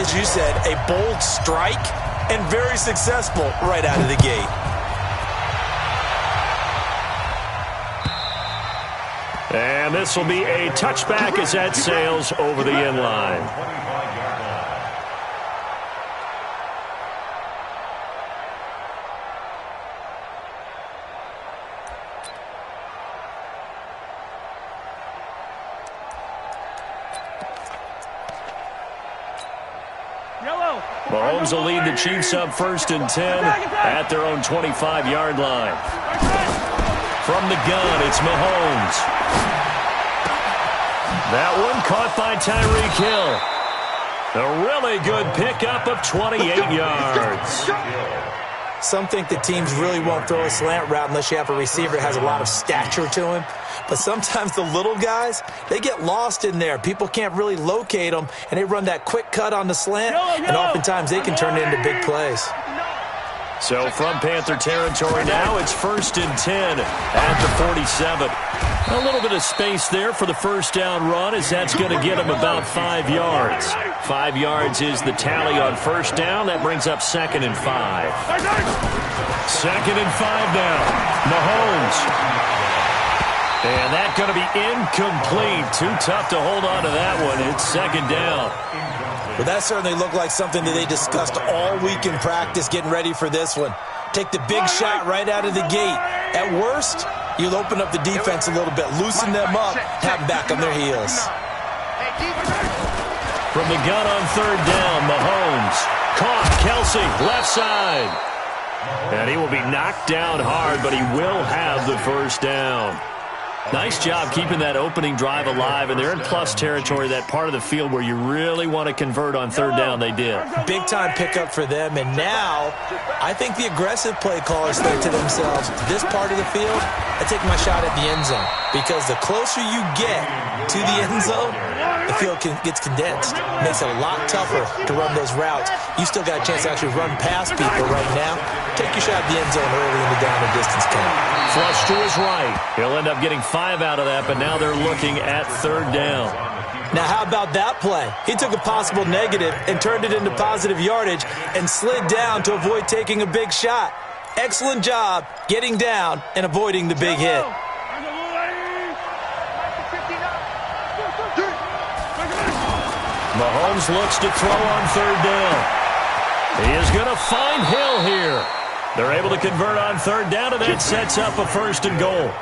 as you said, a bold strike and very successful right out of the gate. And this will be a touchback as that sails over the end line. Mahomes will lead the Chiefs up 1st and 10 at their own 25-yard line. From the gun, it's Mahomes. That one caught by Tyreek Hill. A really good pickup of 28 yards. Some think the teams really won't throw a slant route unless you have a receiver that has a lot of stature to him. But sometimes the little guys, they get lost in there. People can't really locate them, and they run that quick cut on the slant, and oftentimes they can turn it into big plays. So from Panther territory now, it's 1st and 10 at the 47. A little bit of space there for the first down run, as that's going to get them about 5 yards. 5 yards is the tally on first down. That brings up 2nd and 5. 2nd and 5 now. Mahomes. And that's going to be incomplete. Too tough to hold on to that one. It's 2nd down. Well, that certainly looked like something that they discussed all week in practice, getting ready for this one. Take the big shot right out of the gate. At worst, you'll open up the defense a little bit, loosen them up, have them back on their heels. From the gun on 3rd down, Mahomes. Caught, Kelsey, left side. And he will be knocked down hard, but he will have the first down. Nice job keeping that opening drive alive, and they're in plus territory, that part of the field where you really want to convert on 3rd down. They did. Big-time pickup for them, and now I think the aggressive play callers think to themselves, this part of the field, I take my shot at the end zone, because the closer you get to the end zone, the field gets condensed. It makes it a lot tougher to run those routes. You still got a chance to actually run past people right now. Take your shot at the end zone early in the down and distance count. Flush to his right. He'll end up getting 5 out of that, but now they're looking at 3rd down. Now, how about that play? He took a possible negative and turned it into positive yardage and slid down to avoid taking a big shot. Excellent job getting down and avoiding the big hit. Mahomes looks to throw on 3rd down. He is going to find Hill here. They're able to convert on 3rd down, and that sets up a 1st and goal.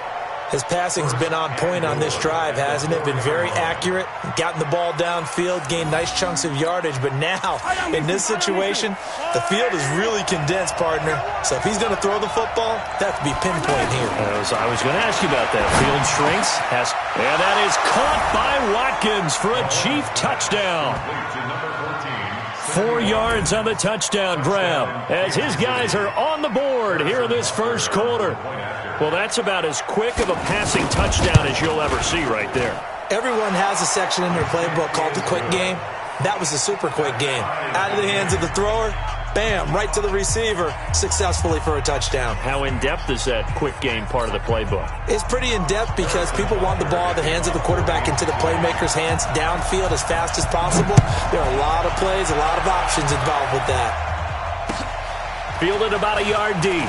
His passing's been on point on this drive, hasn't it? Been very accurate, gotten the ball downfield, gained nice chunks of yardage. But now, in this situation, the field is really condensed, partner. So if he's going to throw the football, that could be pinpoint here. I was going to ask you about that. Field shrinks. And that is caught by Watkins for a Chief touchdown. 4 yards on the touchdown grab as his guys are on the board here in this first quarter. Well, that's about as quick of a passing touchdown as you'll ever see right there. Everyone has a section in their playbook called the quick game. That was a super quick game. Out of the hands of the thrower, bam, right to the receiver, successfully for a touchdown. How in-depth is that quick game part of the playbook? It's pretty in-depth because people want the ball out of the hands of the quarterback into the playmaker's hands downfield as fast as possible. There are a lot of plays, a lot of options involved with that. Fielded about a yard deep.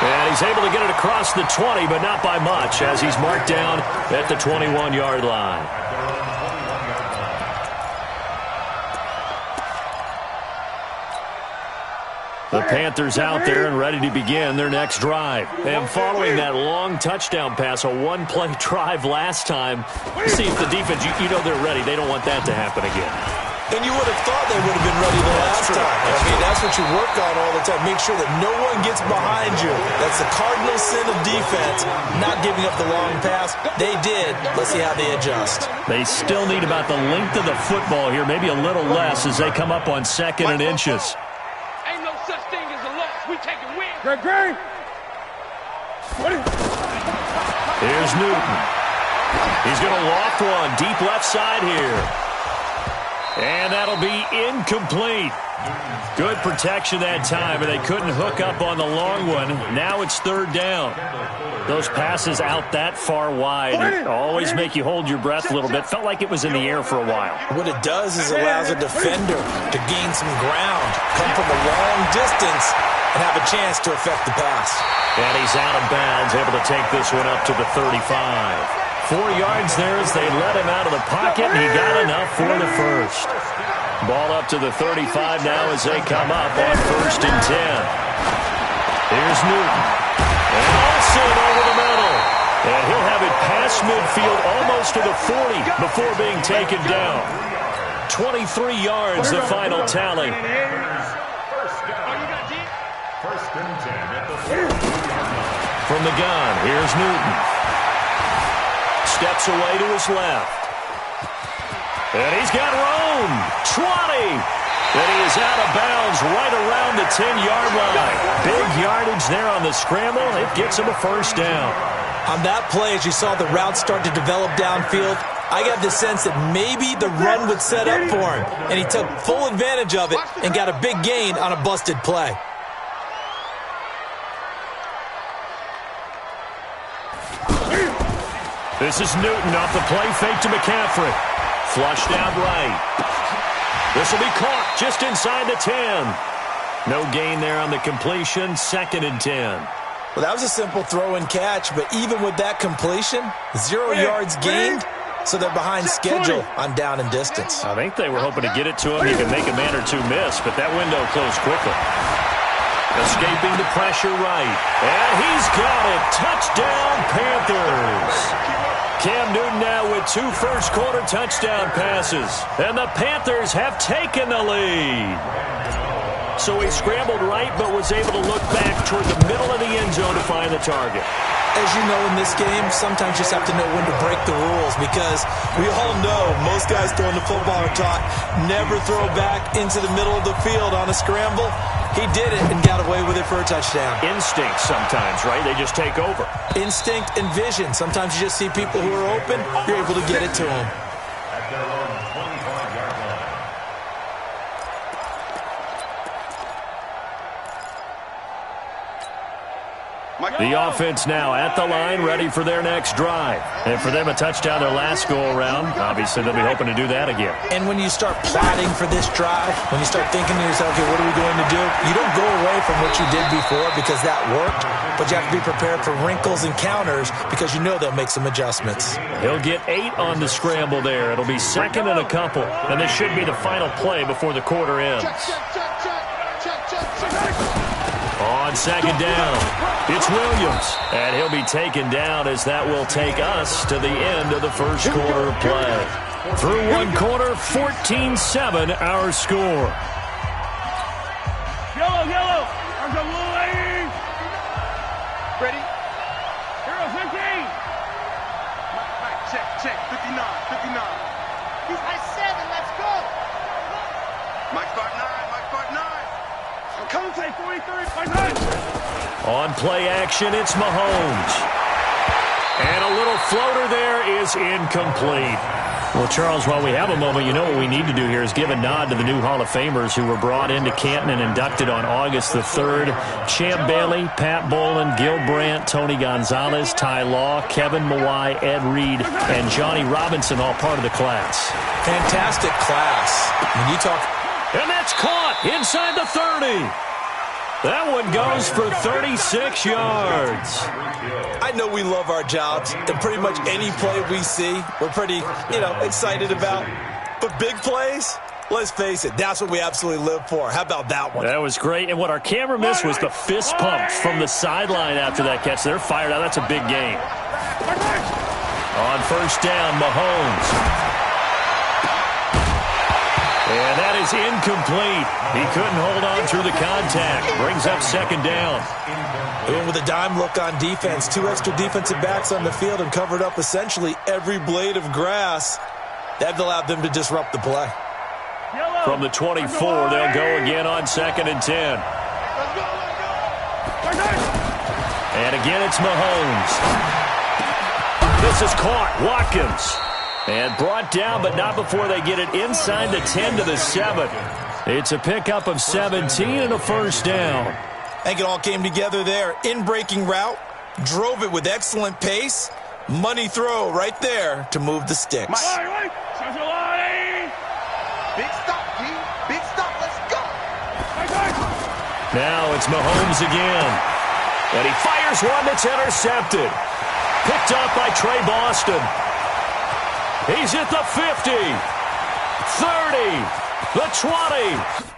And he's able to get it across the 20, but not by much, as he's marked down at the 21-yard line. The Panthers out there and ready to begin their next drive. And following that long touchdown pass, a one-play drive last time, see if the defense, you know they're ready. They don't want that to happen again. And you would have thought they would have been ready the last time. I mean, that's what you work on all the time. Make sure that no one gets behind you. That's the cardinal sin of defense, not giving up the long pass. They did. Let's see how they adjust. They still need about the length of the football here, maybe a little less as they come up on 2nd and inches. Ain't no such thing as a loss. We take a win. Greg. Here's Newton. He's going to loft one deep left side here. And that'll be incomplete. Good protection that time, and they couldn't hook up on the long one. Now it's third down. Those passes out that far wide always make you hold your breath a little bit. Felt like it was in the air for a while. What it does is allows a defender to gain some ground, come from a long distance, and have a chance to affect the pass. And he's out of bounds, able to take this one up to the 35. 4 yards there as they let him out of the pocket, and he got enough for the first. Ball up to the 35 now as they come up on 1st and 10. Here's Newton. And Olsen over the middle. And he'll have it past midfield almost to the 40 before being taken down. 23 yards, the final tally. From the gun, here's Newton. Steps away to his left. And he's got room. 20. And he is out of bounds right around the 10-yard line. Big yardage there on the scramble. It gets him a first down. On that play, as you saw the route start to develop downfield, I got the sense that maybe the run would set up for him. And he took full advantage of it and got a big gain on a busted play. This is Newton off the play fake to McCaffrey. Flushed out right. This will be caught just inside the 10. No gain there on the completion. 2nd and 10. Well, that was a simple throw and catch, but even with that completion, 0 yards gained, so they're behind schedule on down and distance. I think they were hoping to get it to him. He could make a man or two miss, but that window closed quickly. Escaping the pressure right. And he's got it. Touchdown, Panthers. Cam Newton now with 2 first-quarter touchdown passes. And the Panthers have taken the lead. So he scrambled right but was able to look back toward the middle of the end zone to find the target. As you know, in this game, sometimes you just have to know when to break the rules, because we all know most guys throwing the football are taught never throw back into the middle of the field on a scramble. He did it and got away with it for a touchdown. Instinct sometimes, right? They just take over. Instinct and vision. Sometimes you just see people who are open, you're able to get it to them. The offense now at the line, ready for their next drive. And for them, a touchdown their last go-around. Obviously, they'll be hoping to do that again. And when you start plotting for this drive, when you start thinking to yourself, okay, what are we going to do? You don't go away from what you did before because that worked, but you have to be prepared for wrinkles and counters because you know they'll make some adjustments. He'll get 8 on the scramble there. It'll be 2nd and a couple. And this should be the final play before the quarter ends. On 2nd down, it's Williams, and he'll be taken down as that will take us to the end of the first quarter of play. Through 1 quarter, 14-7 our score. Yellow. There's a little lady. Ready? Hero 15. Mike, check. 59. He's high 7. Let's go. Mike part 9. Come take 43. On play action, it's Mahomes. And a little floater there is incomplete. Well, Charles, while we have a moment, you know what we need to do here is give a nod to the new Hall of Famers who were brought into Canton and inducted on August the 3rd. Champ Bailey, Pat Bolin, Gil Brandt, Tony Gonzalez, Ty Law, Kevin Mawai, Ed Reed, and Johnny Robinson, all part of the class. Fantastic class. When you talk... And that's caught inside the 30. That one goes for 36 yards. I know we love our jobs, and pretty much any play we see, we're pretty, excited about. But big plays, let's face it, that's what we absolutely live for. How about that one? That was great. And what our camera missed was the fist pump from the sideline after that catch. They're fired out. That's a big game. On 1st down, Mahomes. And that is incomplete. He couldn't hold on through the contact. Brings up 2nd down. And with a dime look on defense, 2 extra defensive backs on the field and covered up essentially every blade of grass. That allowed them to disrupt the play. From the 24, they'll go again on 2nd and 10. And again, it's Mahomes. This is caught. Watkins. And brought down, but not before they get it inside the 10 to the 7. It's a pickup of 17 and a first down. I think it all came together there. In-breaking route, drove it with excellent pace. Money throw right there to move the sticks. Big stop, G. Big stop. Let's go. Now it's Mahomes again. And he fires one that's intercepted. Picked up by Trey Boston. He's at the 50, 30, the 20.